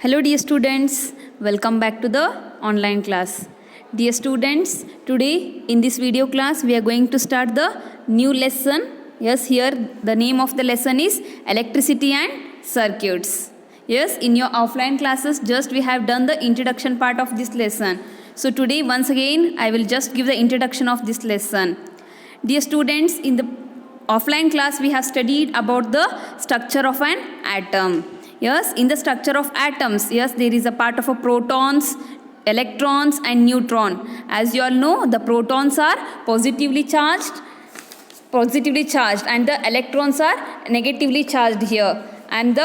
Hello dear students, welcome back to the online class. Dear students, today in this video class we are going to start the new lesson. Yes, here the name of the lesson is Electricity and Circuits. Yes, in your offline classes just we have done the introduction part of this lesson. So today once again I will just give the introduction of this lesson. Dear students, in the offline class we have studied about the structure of an atom. Yes, in the structure of atoms, yes, there is a part of a protons, electrons and neutron. As you all know, the protons are positively charged and the electrons are negatively charged here. And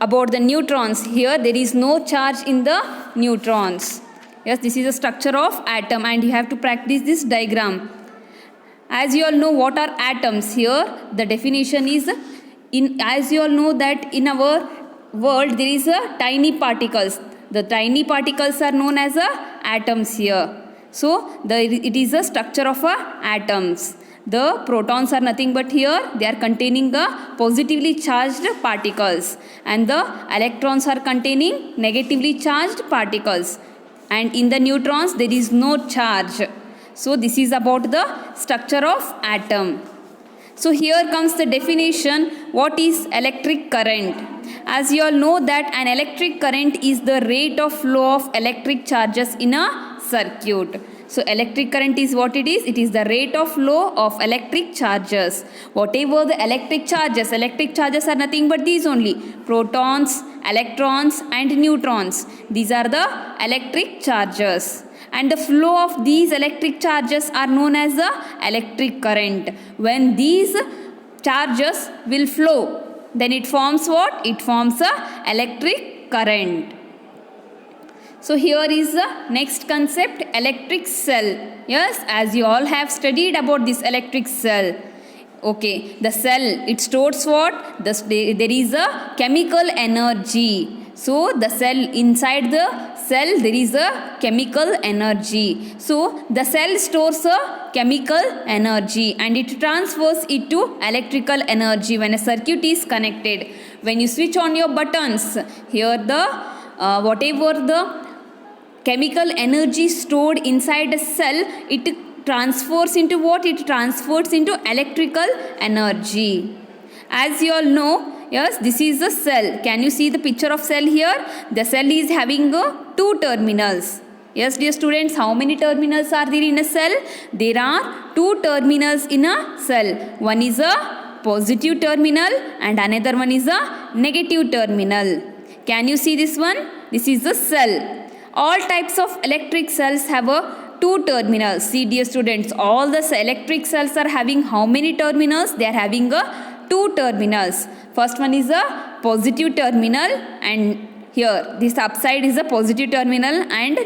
about the neutrons, here there is no charge in the neutrons. Yes, this is the structure of atom and you have to practice this diagram. As you all know, what are atoms? Here the definition is, as you all know that in our world there is a tiny particles. The tiny particles are known as atoms here. So it is a structure of atoms. The protons are nothing but here they are containing the positively charged particles and the electrons are containing negatively charged particles, and in the neutrons there is no charge. So this is about the structure of atom. So here comes the definition. What is electric current? As you all know that an electric current is the rate of flow of electric charges in a circuit. So electric current is what it is? It is the rate of flow of electric charges. Whatever the electric charges are nothing but these only: protons, electrons and neutrons. These are the electric charges. And the flow of these electric charges are known as the electric current. When these charges will flow, then it forms what? It forms a electric current. So here is the next concept, electric cell. Yes, as you all have studied about this electric cell. Okay, the cell, it stores what? There is a chemical energy. So the cell, inside the cell there is a chemical energy. So the cell stores a chemical energy and it transfers it to electrical energy when a circuit is connected. When you switch on your buttons, here the whatever the chemical energy stored inside a cell, it transfers into what? It transfers into electrical energy. As you all know, yes, this is a cell. Can you see the picture of cell here? The cell is having two terminals. Yes, dear students, how many terminals are there in a cell? There are two terminals in a cell. One is a positive terminal and another one is a negative terminal. Can you see this one? This is the cell. All types of electric cells have two terminals. See, dear students, all the electric cells are having how many terminals? They are having two terminals. First one is a positive terminal and here this upside is a positive terminal and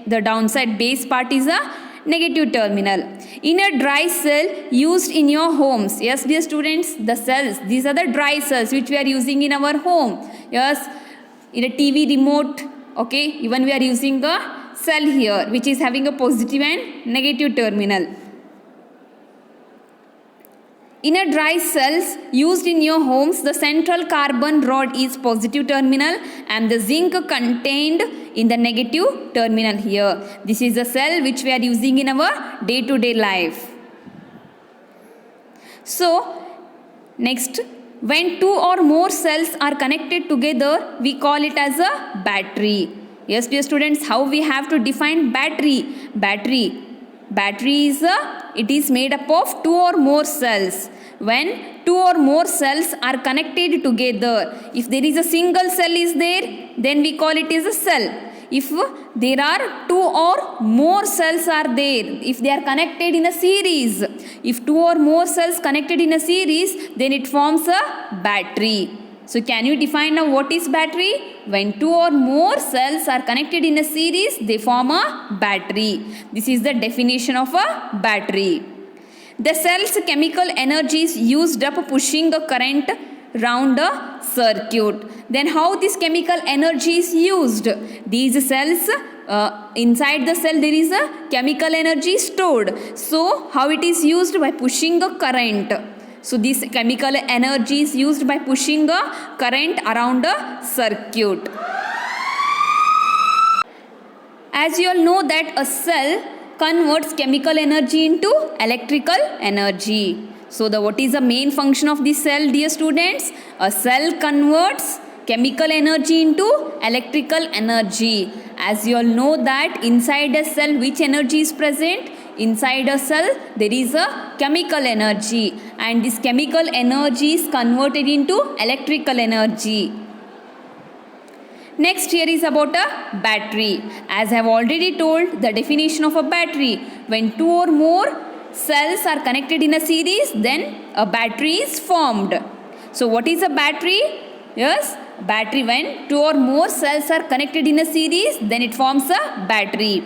the downside base part is a negative terminal. In a dry cell used in your homes, yes dear students, the cells, these are the dry cells which we are using in our home. Yes, in a TV remote, okay, even we are using a cell here which is having a positive and negative terminal. In a dry cells used in your homes, the central carbon rod is positive terminal and the zinc contained in the negative terminal here. This is a cell which we are using in our day-to-day life. So, next, when two or more cells are connected together, we call it as a battery. Yes, dear students, how we have to define battery? Battery is it is made up of two or more cells. When two or more cells are connected together, if there is a single cell is there, then we call it as a cell. If there are two or more cells are there, if they are connected in a series, if two or more cells connected in a series, then it forms a battery. So can you define now what is battery? When two or more cells are connected in a series, they form a battery. This is the definition of a battery. The cell's chemical energy is used up pushing a current round a circuit. Then how this chemical energy is used? These cells, inside the cell there is a chemical energy stored. So how it is used? By pushing a current. So this chemical energy is used by pushing a current around a circuit. As you all know that a cell converts chemical energy into electrical energy. So what is the main function of the cell, dear students? A cell converts chemical energy into electrical energy. As you all know that inside a cell which energy is present? Inside a cell there is a chemical energy, and this chemical energy is converted into electrical energy. Next here is about a battery. As I have already told the definition of a battery, when two or more cells are connected in a series, then a battery is formed. So what is a battery? Yes, battery, when two or more cells are connected in a series, then it forms a battery.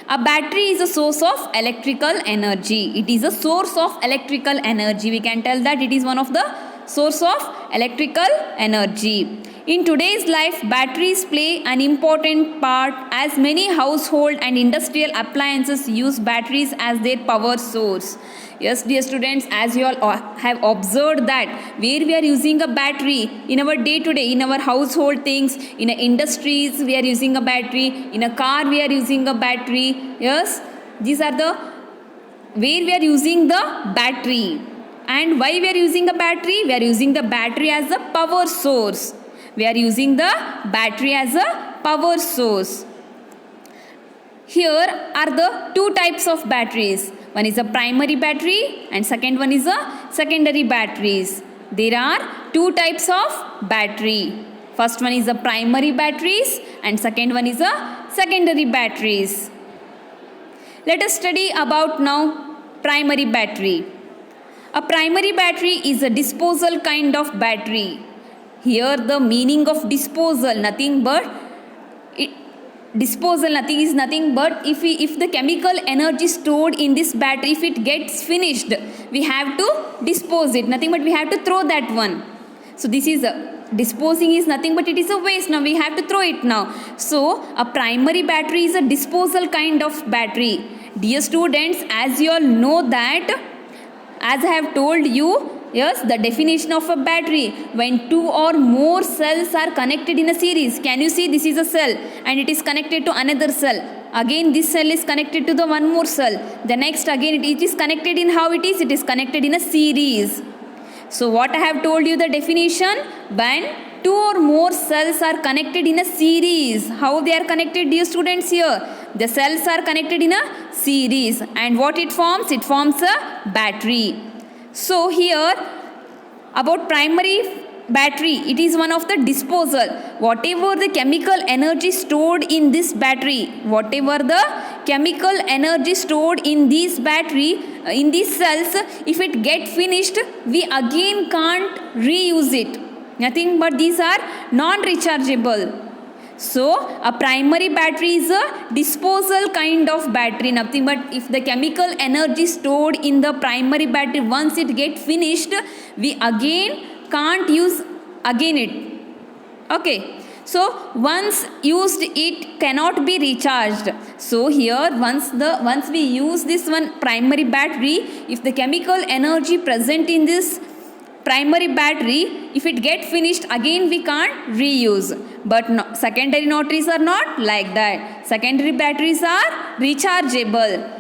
A battery is a source of electrical energy. It is a source of electrical energy. We can tell that it is one of the source of electrical energy. In today's life, batteries play an important part as many household and industrial appliances use batteries as their power source. Yes, dear students, as you all have observed that where we are using a battery in our day-to-day, in our household things, in industries we are using a battery, in a car we are using a battery. Yes, these are the where we are using the battery. And why we are using a battery? We are using the battery as a power source. We are using the battery as a power source. Here are the two types of batteries. One is a primary battery and second one is a secondary batteries. There are two types of battery. First one is the primary batteries and second one is a secondary batteries. Let us study about now primary battery. A primary battery is a disposal kind of battery. Here the meaning of disposal, nothing but disposal, nothing is nothing but if the chemical energy stored in this battery, if it gets finished, we have to dispose it, nothing but we have to throw that one. So this is disposing is nothing but it is a waste. Now we have to throw it now. So a primary battery is a disposal kind of battery. Dear students, as you all know that, as I have told you, yes, the definition of a battery, when two or more cells are connected in a series. Can you see, this is a cell and it is connected to another cell. Again this cell is connected to the one more cell. The next again it is connected in how it is? It is connected in a series. So what I have told you the definition, when two or more cells are connected in a series. How they are connected, dear students? Here the cells are connected in a series, and what it forms? It forms a battery. So here about primary battery, it is one of the disposal. Whatever the chemical energy stored in this battery, whatever the chemical energy stored in this battery, in these cells, if it get finished, we again can't reuse it. Nothing but these are non-rechargeable. So a primary battery is a disposal kind of battery, nothing but if the chemical energy stored in the primary battery, once it get finished, we again can't use again it. Okay, so once used it cannot be recharged. So here once we use this one primary battery, if the chemical energy present in this primary battery, if it get finished, again we can't reuse. But no, secondary batteries are not like that. Secondary batteries are rechargeable.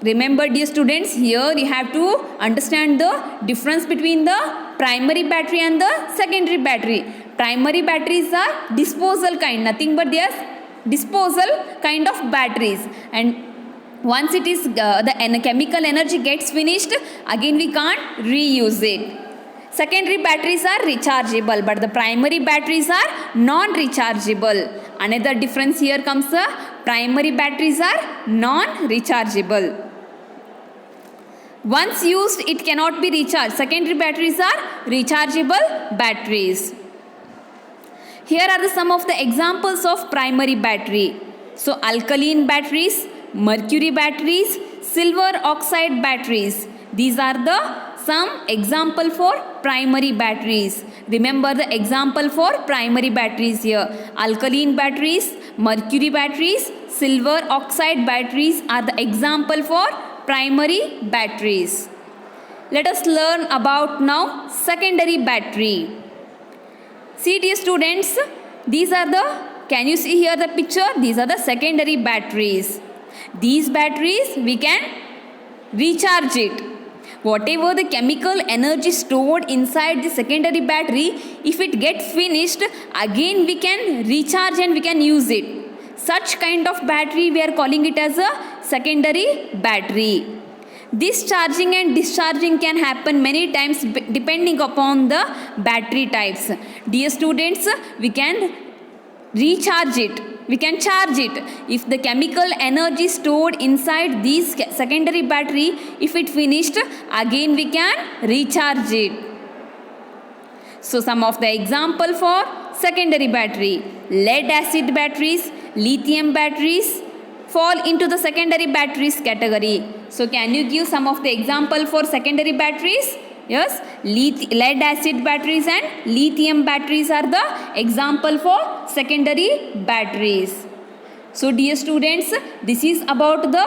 Remember dear students, here you have to understand the difference between the primary battery and the secondary battery. Primary batteries are disposal kind, nothing but they are disposal kind of batteries, and once it is the chemical energy gets finished, again we can't reuse it. Secondary batteries are rechargeable, but the primary batteries are non-rechargeable. Another difference here comes, the primary batteries are non-rechargeable. Once used, it cannot be recharged. Secondary batteries are rechargeable batteries. Here are some of the examples of primary battery. So alkaline batteries, mercury batteries, silver oxide batteries. These are the some example for primary batteries. Remember the example for primary batteries here. Alkaline batteries, mercury batteries, silver oxide batteries are the example for primary batteries. Let us learn about now secondary battery. See dear students, these are the can you see here the picture? These are the secondary batteries. These batteries we can recharge it. Whatever the chemical energy stored inside the secondary battery, if it gets finished, again we can recharge and we can use it. Such kind of battery we are calling it as a secondary battery. This charging and discharging can happen many times depending upon the battery types. Dear students, we can recharge it. We can charge it. If the chemical energy stored inside this secondary battery, if it finished, again we can recharge it. So some of the example for secondary battery: lead acid batteries, lithium batteries fall into the secondary batteries category. So can you give some of the example for secondary batteries? Yes, lead acid batteries and lithium batteries are the example for secondary batteries. So dear students, this is about the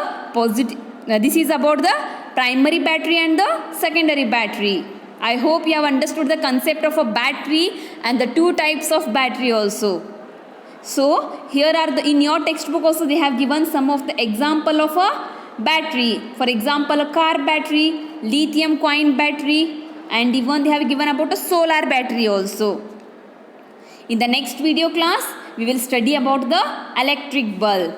primary battery and the secondary battery. I hope you have understood the concept of a battery and the two types of battery also. So here are in your textbook also they have given some of the example of a battery. For example, a car battery, lithium coin battery, and even they have given about a solar battery also. In the next video class, we will study about the electric bulb.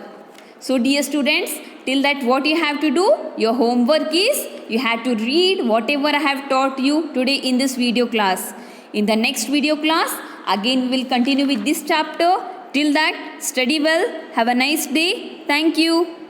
So dear students, till that what you have to do, your homework is you have to read whatever I have taught you today in this video class. In the next video class, again we will continue with this chapter. Till that, study well. Have a nice day. Thank you.